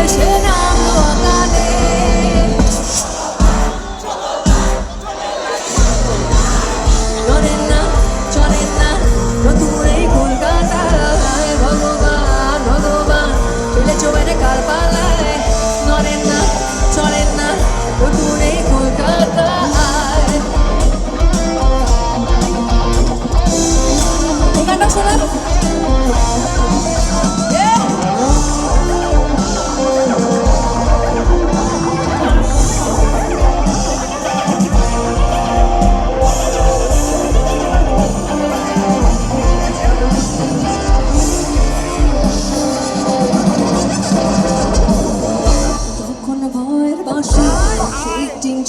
এসে নামলো অকালে। চলেন না নতুন এই কলকাতায়, ভগবান ভগবান চলেছো বেড়ে কার পালায়। চলেন না নতুন এই কলকাতায়। এই গানটা শোনা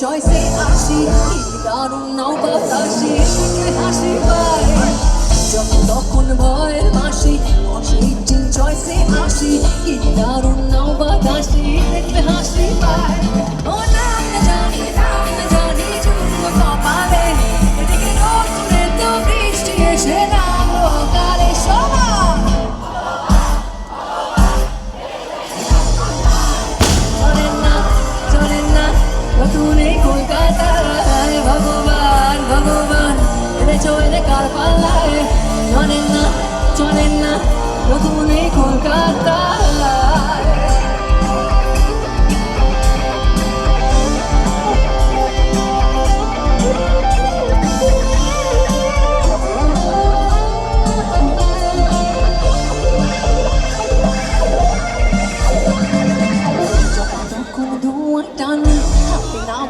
চয়েসে আসি, কি দারুণ নাও বাতাসি, হাসি পায় যখন তখন ভয়ের মাসি। অসিটিং চয়েসে আসি, কি দারুণ নাও বাতাসি, দেখলে হাসি পায়। ও নাম না জানি চুমো কপালে, এদিকে নতুনের তো বৃষ্টি এসে নামলো অকালে। সবাই চলেন না নতুন এই কলকাতায়, ভগবান ভগবান এনেছো এনে কার পাল্লায়। চলেন না নতুন এই কলকাতায়।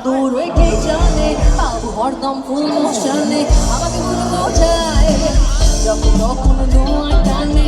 দৌড় কে জানে বাবু হরদম ফুল মোশনে, আমাকে ভুল বোঝায় যখন তখন ধোঁয়া টানে।